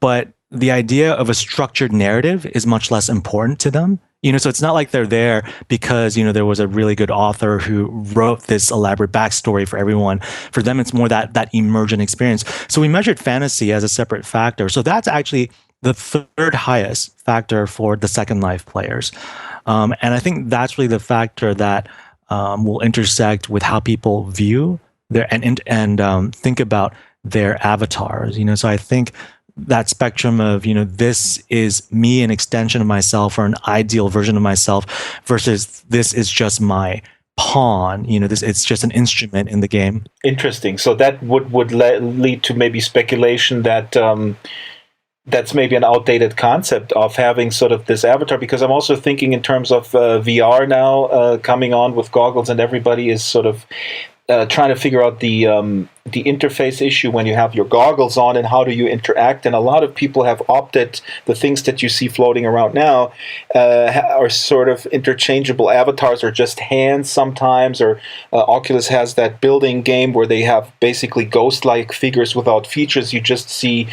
S6: but the idea of a structured narrative is much less important to them. So it's not like they're there because, there was a really good author who wrote this elaborate backstory for everyone. For them, it's more that immersion experience. So we measured fantasy as a separate factor. So that's actually the third highest factor for the Second Life players. And I think that's really the factor that will intersect with how people view their and think about their avatars. So I think that spectrum of, this is me, an extension of myself or an ideal version of myself, versus this is just my pawn, it's just an instrument in the game.
S2: Interesting. So that would lead to maybe speculation that that's maybe an outdated concept of having sort of this avatar, because I'm also thinking in terms of VR now coming on with goggles, and everybody is sort of trying to figure out the interface issue when you have your goggles on, and how do you interact. And a lot of people have opted, the things that you see floating around now are sort of interchangeable avatars, or just hands sometimes, or Oculus has that building game where they have basically ghost-like figures without features. You just see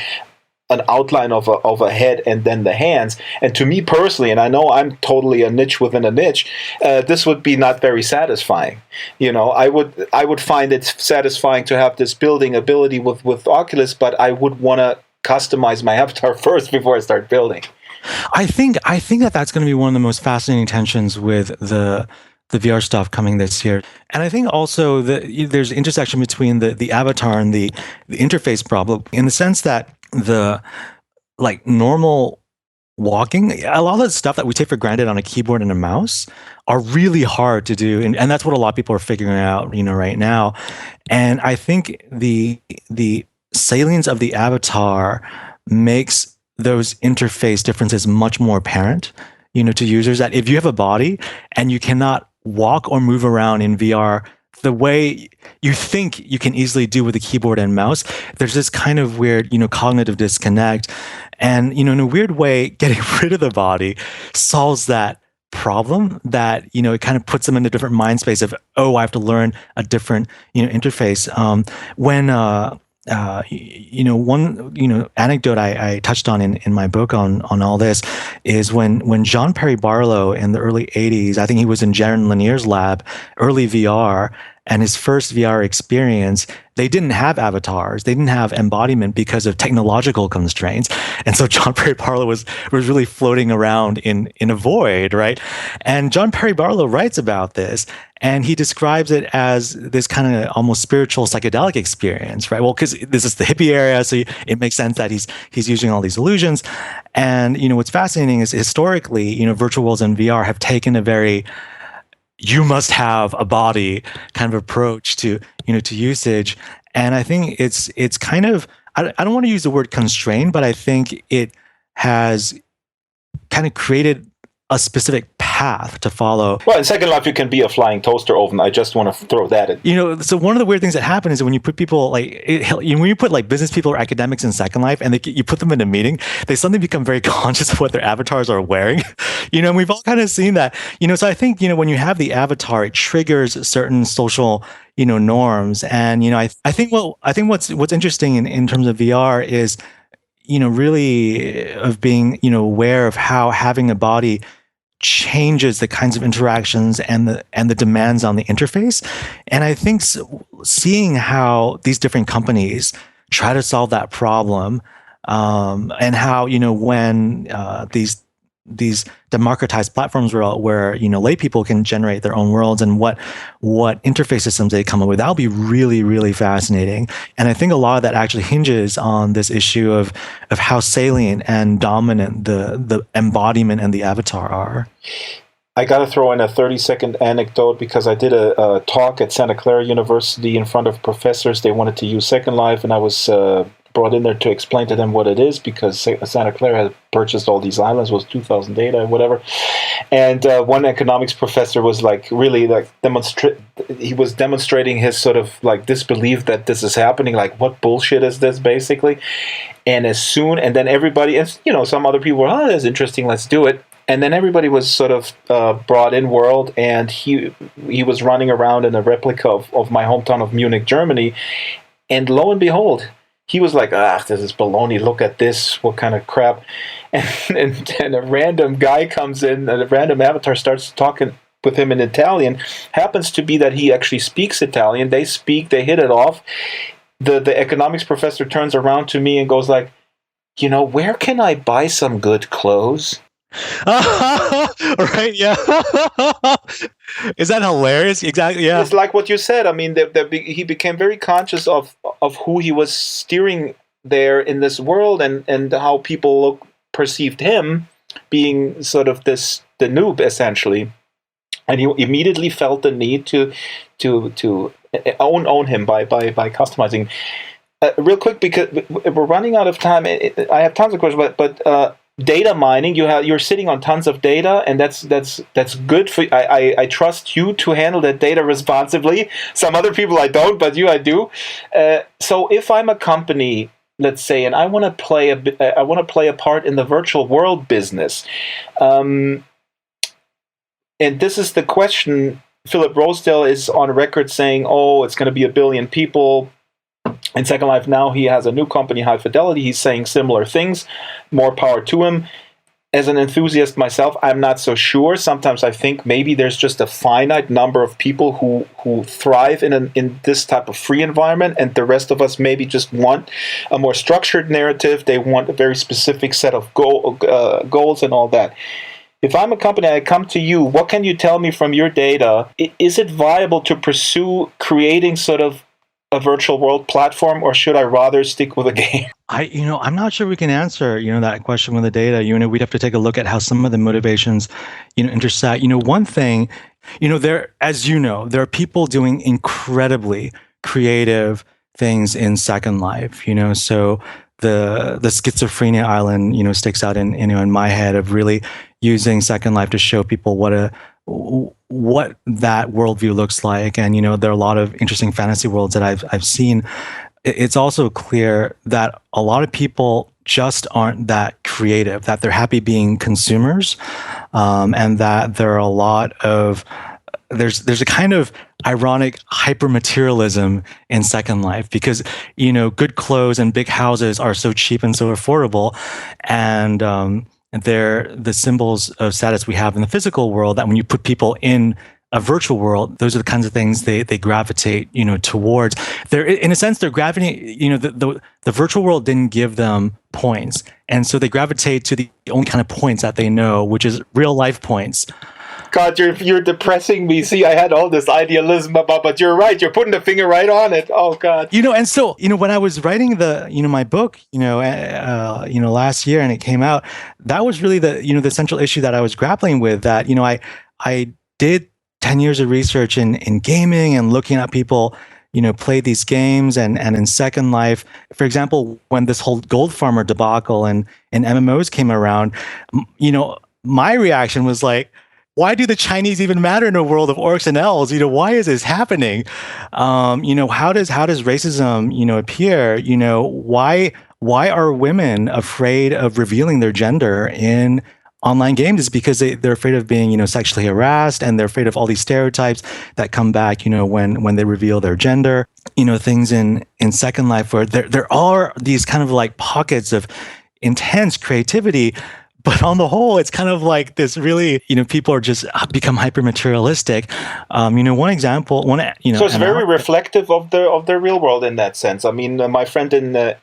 S2: an outline of a head and then the hands. And to me personally, and I know I'm totally a niche within a niche, this would be not very satisfying. I would find it satisfying to have this building ability with Oculus, but I would want to customize my avatar first before I start building.
S6: I think that's going to be one of the most fascinating tensions with the VR stuff coming this year. And I think also there's intersection between the avatar and the interface problem, in the sense that the normal walking, a lot of the stuff that we take for granted on a keyboard and a mouse are really hard to do. And that's what a lot of people are figuring out, right now. And I think the salience of the avatar makes those interface differences much more apparent, to users, that if you have a body and you cannot walk or move around in VR the way you think you can easily do with a keyboard and mouse, there's this kind of weird, cognitive disconnect. And, in a weird way, getting rid of the body solves that problem, that, it kind of puts them in a different mind space of, I have to learn a different, interface. one anecdote I touched on in my book on all this is when John Perry Barlow in the early 80s, I think he was in Jaron Lanier's lab, early VR, and his first VR experience, they didn't have avatars. They didn't have embodiment because of technological constraints. And so John Perry Barlow was really floating around in a void, right? And John Perry Barlow writes about this, and he describes it as this kind of almost spiritual psychedelic experience, right? Well, because this is the hippie area, so it makes sense that he's using all these illusions. And, what's fascinating is historically, virtual worlds and VR have taken a very you must have a body kind of approach to usage. And I think it's kind of, I don't want to use the word constrained, but I think it has kind of created a specific path to follow.
S7: Well, in Second Life, you can be a flying toaster oven. I just want to throw that in.
S6: So one of the weird things that happen is when you put people when you put like business people or academics in Second Life and you put them in a meeting, they suddenly become very conscious of what their avatars are wearing. And we've all kind of seen that. So I think, when you have the avatar, it triggers certain social, norms. And, I think what's interesting in terms of VR is, really of being, aware of how having a body changes the kinds of interactions and the demands on the interface. And I think seeing how these different companies try to solve that problem, and how, when these democratized platforms where lay people can generate their own worlds and what interface systems they come up with, that'll be really, really fascinating. And I think a lot of that actually hinges on this issue of how salient and dominant the embodiment and the avatar are.
S7: I got to throw in a 30-second anecdote because I did a talk at Santa Clara University in front of professors. They wanted to use Second Life, and I was brought in there to explain to them what it is because Santa Clara had purchased all these islands, was 2008 or whatever. And one economics professor was really he was demonstrating his sort of disbelief that this is happening. Like, what bullshit is this, basically? And then everybody, some other people were, that's interesting, let's do it. And then everybody was sort of brought in world, and he was running around in a replica of my hometown of Munich, Germany. And lo and behold, he was like, this is baloney, look at this, what kind of crap. And a random guy comes in, a random avatar starts talking with him in Italian. Happens to be that he actually speaks Italian. They hit it off. The economics professor turns around to me and goes like, where can I buy some good clothes?
S6: Right, yeah. Is that hilarious? Exactly, yeah.
S7: It's like what you said. I mean, he became very conscious of who he was steering there in this world, and how people perceived him being sort of the noob, essentially. And he immediately felt the need to own him by customizing. Real quick, because we're running out of time. I have tons of questions, but data mining, you're sitting on tons of data, and that's good for. I trust you to handle that data responsibly. Some other people I don't, but you I do. So if I'm a company, let's say, and I want to play a part in the virtual world business, and this is the question. Philip Rosedale is on record saying, it's going to be 1 billion people. In Second Life now, he has a new company, High Fidelity. He's saying similar things. More power to him. As an enthusiast myself, I'm not so sure. Sometimes I think maybe there's just a finite number of people who thrive in this type of free environment, and the rest of us maybe just want a more structured narrative. They want a very specific set of goals and all that. If I'm a company, I come to you, what can you tell me from your data? Is it viable to pursue creating sort of a virtual world platform, or should I rather stick with a game?
S6: I'm not sure we can answer, that question with the data. We'd have to take a look at how some of the motivations, intersect. One thing, there are people doing incredibly creative things in Second Life, so the schizophrenia island, sticks out in my head of really using Second Life to show people what that worldview looks like. And, there are a lot of interesting fantasy worlds that I've seen. It's also clear that a lot of people just aren't that creative, that they're happy being consumers, and that there are a lot of, there's a kind of ironic hyper-materialism in Second Life, because, good clothes and big houses are so cheap and so affordable, and they're the symbols of status we have in the physical world, that when you put people in a virtual world, those are the kinds of things they gravitate, towards. They're, in a sense, they're gravitating, the virtual world didn't give them points. And so they gravitate to the only kind of points that they know, which is real life points.
S7: God, you're depressing me. See, I had all this idealism but you're right. You're putting the finger right on it. Oh God.
S6: And so, when I was writing my book, last year, and it came out, that was really the central issue that I was grappling with. That, I did 10 years of research in gaming and looking at people, play these games, and in Second Life, for example, when this whole gold farmer debacle and MMOs came around, my reaction was like, why do the Chinese even matter in a world of orcs and elves? Why is this happening? How does racism, appear? Why are women afraid of revealing their gender in online games? Is because they're afraid of being, sexually harassed, and they're afraid of all these stereotypes that come back, when they reveal their gender. Things in Second Life where there are these kind of like pockets of intense creativity. But on the whole, it's kind of like this really, people are just become hyper materialistic. One example,
S7: So it's very reflective of the real world in that sense. I mean, my friend in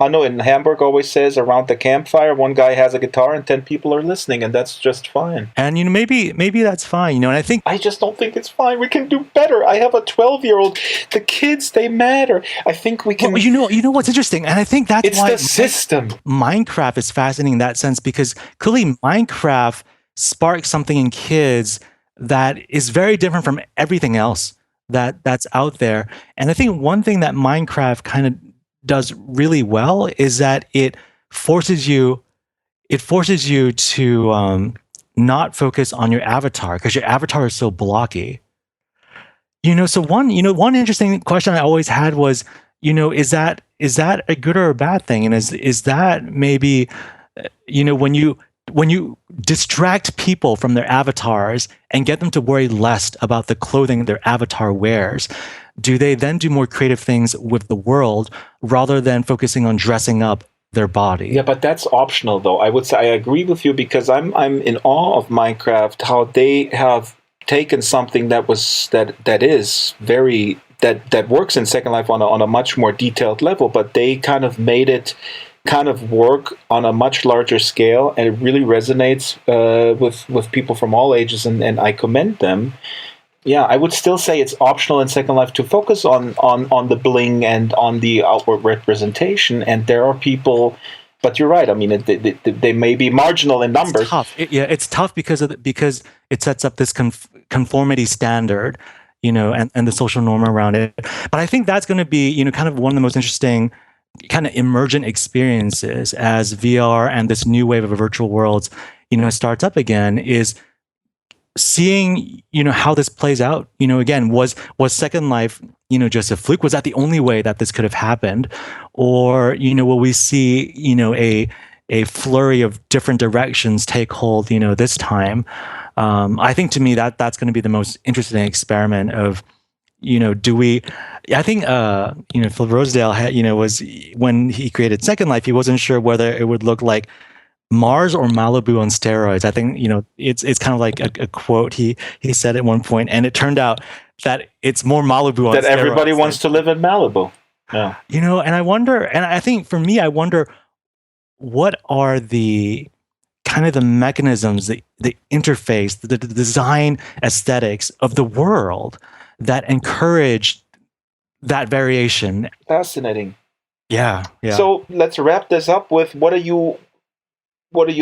S7: Hanno in Hamburg always says, around the campfire, one guy has a guitar and 10 people are listening, and that's just fine.
S6: And maybe that's fine. And I
S7: just don't think it's fine. We can do better. I have a 12-year-old. The kids, they matter. I think we can.
S6: Well, you know what's interesting, and I think that's why
S7: the system.
S6: Minecraft is fascinating in that sense, because clearly Minecraft sparks something in kids that is very different from everything else that's out there. And I think one thing that Minecraft kind of does really well is that it forces you to not focus on your avatar, because your avatar is so blocky. So one interesting question I always had was, is that a good or a bad thing? And is that maybe, when you distract people from their avatars and get them to worry less about the clothing their avatar wears, do they then do more creative things with the world rather than focusing on dressing up their body?
S7: Yeah, but that's optional, though. I would say I agree with you, because I'm in awe of Minecraft, how they have taken something that is very that works in Second Life on a much more detailed level, but they kind of made it kind of work on a much larger scale, and it really resonates with people from all ages, and I commend them. Yeah, I would still say it's optional in Second Life to focus on the bling and on the outward representation. And there are people, but you're right. I mean, they may be marginal in numbers.
S6: It's tough. It's tough because it sets up this conformity standard, and the social norm around it. But I think that's going to be, kind of one of the most interesting kind of emergent experiences as VR and this new wave of virtual worlds, starts up again, is seeing, how this plays out. Again, was Second Life, just a fluke? Was that the only way that this could have happened? Or, will we see, a flurry of different directions take hold, this time? I think, to me, that's going to be the most interesting experiment of, I think, Phil Rosedale had, was, when he created Second Life, he wasn't sure whether it would look like Mars or Malibu on steroids. I think, it's kind of like a quote he said at one point, and it turned out that it's more Malibu on steroids.
S7: That everybody wants to live in Malibu. Yeah.
S6: And I wonder, and I think for me, I wonder, what are the kind of the mechanisms, the interface, the design aesthetics of the world that encourage that variation? Fascinating. Yeah.
S7: So let's wrap this up with, what are you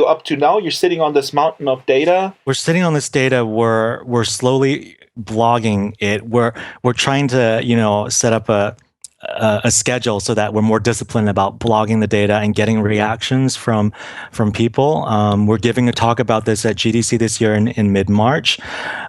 S7: up to now? You're sitting on this mountain of data.
S6: We're sitting on this data. We're slowly blogging it. We're trying to, set up a schedule so that we're more disciplined about blogging the data and getting reactions from people. We're giving a talk about this at GDC this year in mid-March.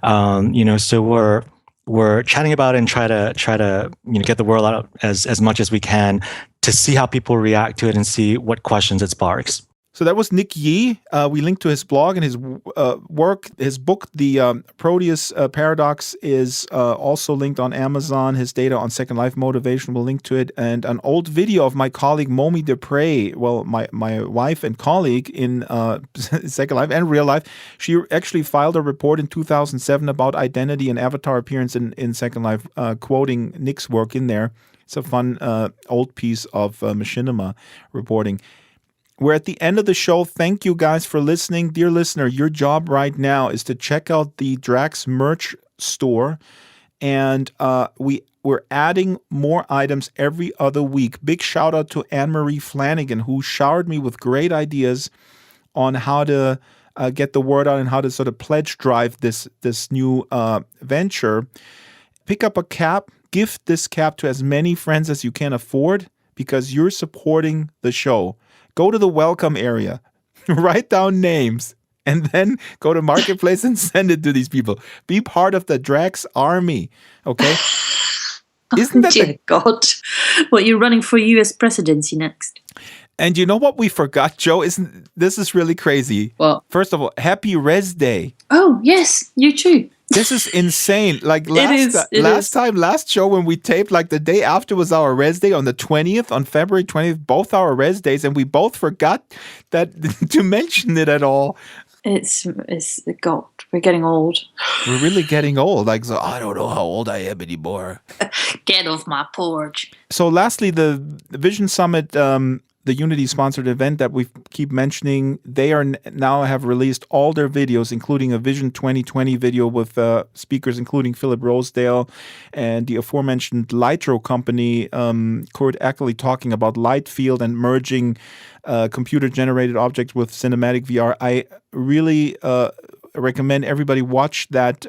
S6: So we're chatting about it and try to get the word out as much as we can to see how people react to it and see what questions it sparks.
S2: So that was Nick Yee. We linked to his blog and his work. His book, The Proteus Paradox, is also linked on Amazon. His data on Second Life motivation, we'll link to it. And an old video of my colleague Momi Dupre, well, my wife and colleague in Second Life and real life. She actually filed a report in 2007 about identity and avatar appearance in Second Life, quoting Nick's work in there. It's a fun old piece of machinima reporting. We're at the end of the show. Thank you guys for listening. Dear listener, your job right now is to check out the Drax merch store. And we're adding more items every other week. Big shout out to Anne-Marie Flanagan, who showered me with great ideas on how to get the word out and how to sort of pledge drive this new venture. Pick up a cap. Gift this cap to as many friends as you can afford because you're supporting the show. Go to the welcome area, write down names, and then go to Marketplace and send it to these people. Be part of the Drax army, okay? Isn't that
S3: Dear God. What, you're running for US presidency next?
S2: And you know what we forgot, Joe? This is really crazy.
S3: What?
S2: First of all, happy Res Day.
S3: Oh, yes, you too.
S2: This is insane. Like last show when we taped, like the day after was our Res Day on the 20th, on February 20th, both our Res Days, and we both forgot that to mention it at all.
S3: It's God, we're getting old.
S2: We're really getting old. Like, so I don't know how old I am anymore.
S3: Get off my porch.
S2: So lastly, the Vision Summit, the Unity-sponsored event that we keep mentioning, they are now have released all their videos, including a Vision 2020 video with speakers including Philip Rosedale and the aforementioned Lightro company, Kurt Ackley, talking about light field and merging computer-generated objects with cinematic VR. I really recommend everybody watch that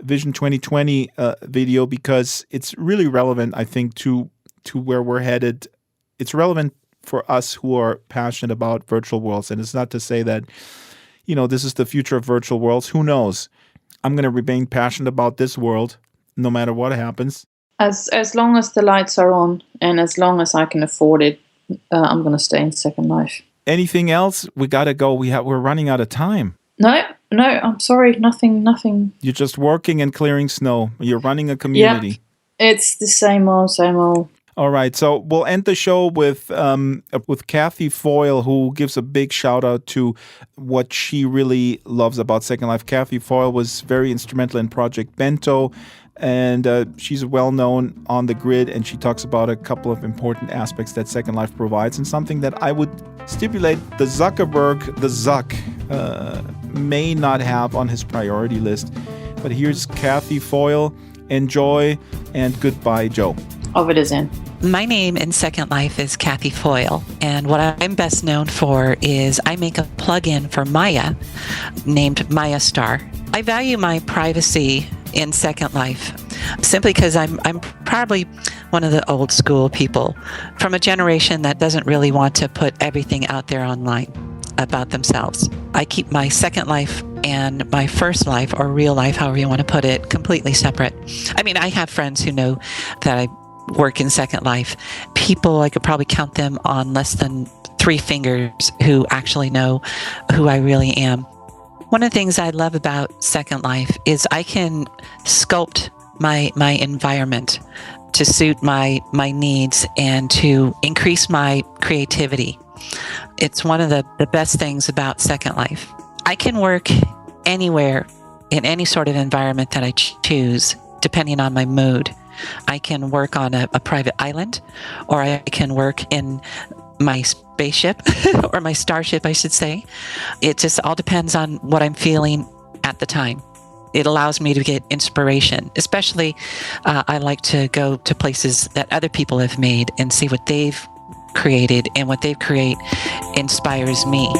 S2: Vision 2020 video because it's really relevant, I think, to where we're headed. It's relevant for us who are passionate about virtual worlds. And it's not to say that, this is the future of virtual worlds. Who knows? I'm going to remain passionate about this world no matter what happens.
S3: As long as the lights are on and as long as I can afford it, I'm going to stay in Second Life.
S2: Anything else? We got to go. We're running out of time.
S3: No, I'm sorry. Nothing.
S2: You're just working and clearing snow. You're running a community.
S3: Yeah, it's the same old.
S2: All right, so we'll end the show with Kathy Foyle, who gives a big shout out to what she really loves about Second Life. Kathy Foyle was very instrumental in Project Bento, and she's well known on the grid, and she talks about a couple of important aspects that Second Life provides, and something that I would stipulate the Zuck, may not have on his priority list. But here's Kathy Foyle. Enjoy, and goodbye, Joe.
S3: Auf Wiedersehen.
S8: My name in Second Life is Kathy Foyle, and what I'm best known for is I make a plugin for Maya named Maya Star. I value my privacy in Second Life simply because I'm probably one of the old school people from a generation that doesn't really want to put everything out there online about themselves. I keep my Second Life and my first life, or real life, however you want to put it, completely separate. I mean, I have friends who know that I work in Second Life. People, I could probably count them on less than 3 fingers who actually know who I really am. One of the things I love about Second Life is I can sculpt my environment to suit my needs and to increase my creativity. It's one of the best things about Second Life. I can work anywhere in any sort of environment that I choose, depending on my mood. I can work on a private island, or I can work in my spaceship, or my starship, I should say. It just all depends on what I'm feeling at the time. It allows me to get inspiration, especially I like to go to places that other people have made and see what they've created, and what they've created inspires me.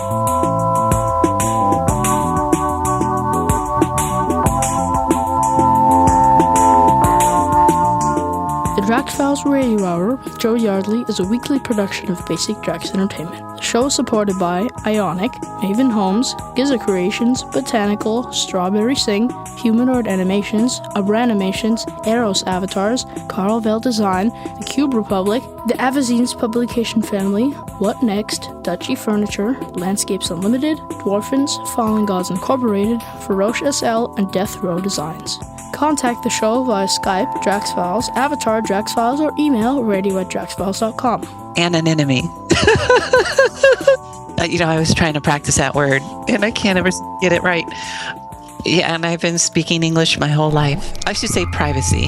S9: The Drax Files Radio Hour with Joe Yardley is a weekly production of Basic Drax Entertainment. The Show supported by Ionic, Maven Homes, Giza Creations, Botanical, Strawberry Sing, Humanoid Animations, Abranimations, Eros Avatars, Carlville Design, The Cube Republic, the Avazines Publication Family, What Next, Duchy Furniture, Landscapes Unlimited, Dwarfins, Fallen Gods Incorporated, Feroce SL, and Death Row Designs. Contact the show via Skype, Draxfiles, Avatar Draxfiles, or email radio@draxfiles.com.
S8: Anonymity. I was trying to practice that word, and I can't ever get it right. Yeah, and I've been speaking English my whole life. I should say privacy.